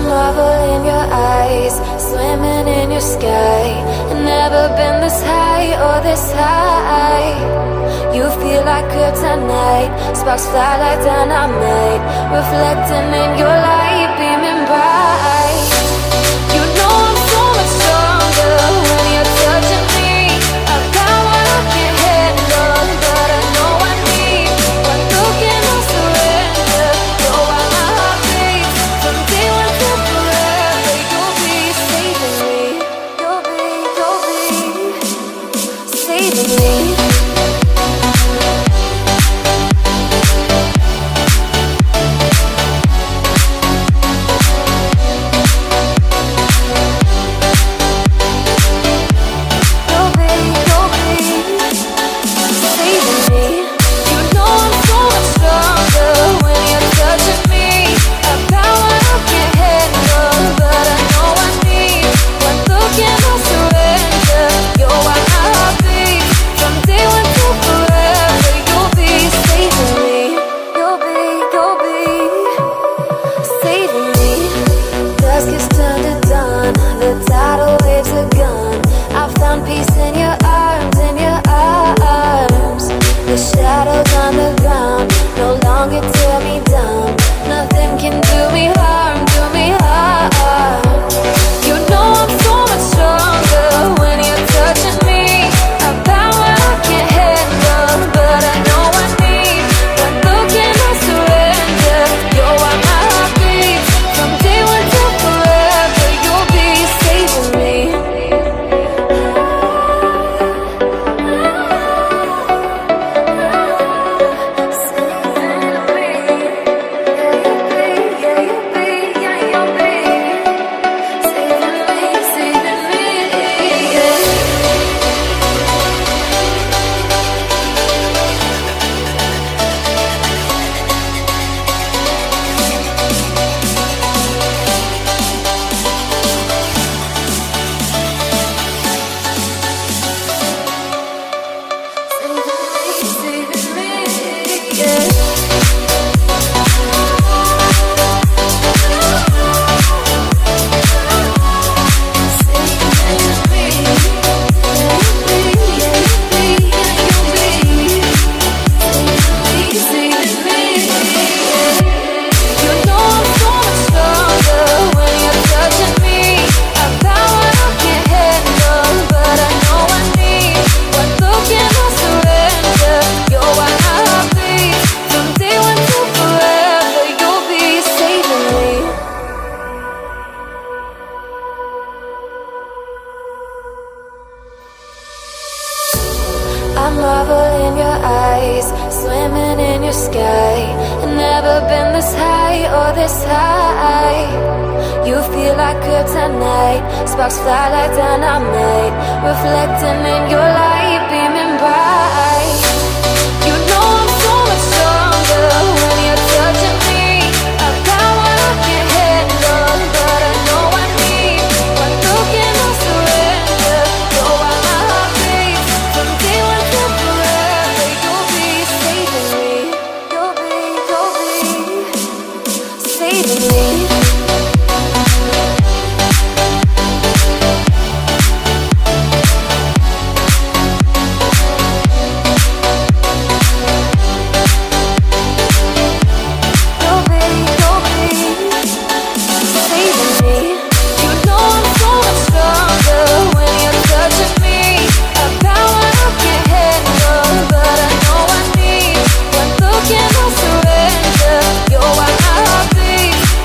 marvel in your eyes, swimming in your sky. Never been this high or this high. You feel like kryptonite, sparks fly like dynamite, reflecting in your light, beaming bright. You know I'm so much stronger when you're touching me. I've got what I can't handle, but I know I need one look and I'll surrender. You're why my heart beats from day one to forever. You'll be saving me. You'll be saving me. I marvel in your eyes, swimming in your sky. Never been this high or this high. You feel like kryptonite, sparks fly like dynamite, reflecting in your light, beaming bright. You know I'm so much stronger when you're touching me. I've got what I can't handle, but I know I need one look and I'll surrender. You're why my heart beats from day one to forever. You'll be saving me. You'll be saving me.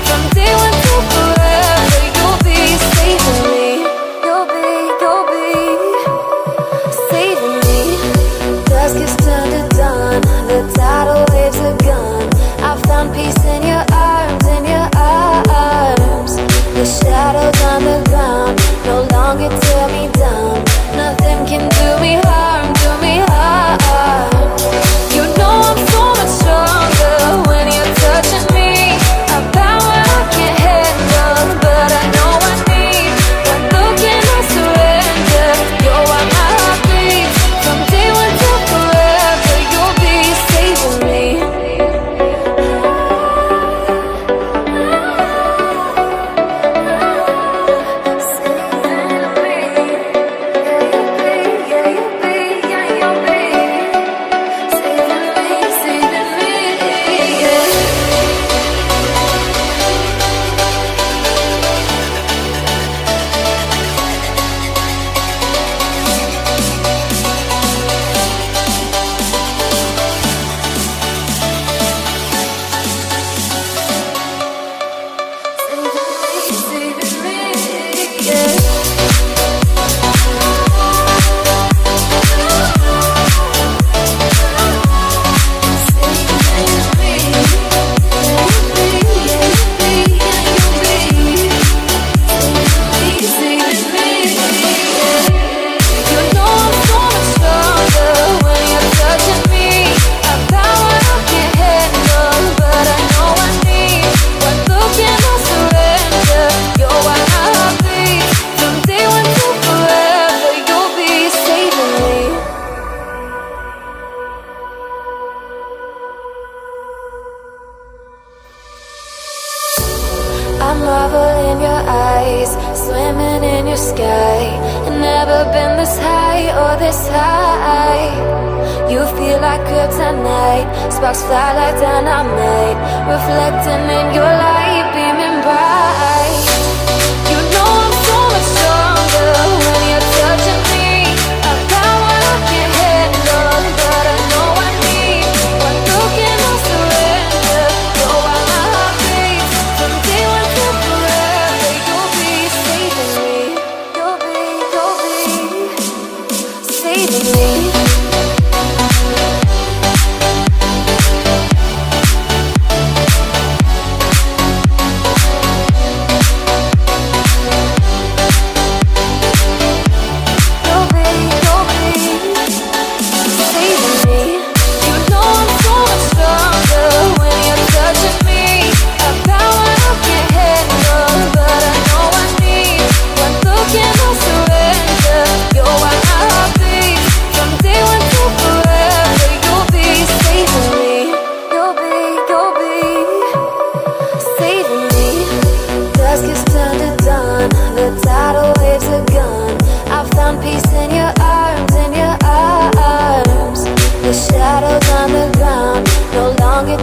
From day I marvel in your eyes, swimming in your sky. And never been this high or this high. You feel like kryptonite, sparks fly like dynamite, reflecting in your light, beaming bright. You know I'm so much stronger when you're touching me. I've got what I can't handle, but I know I need one look and I'll surrender. You're why my heart beats from day one to forever. You'll be saving me. You'll be saving me. Shadows underground, no longer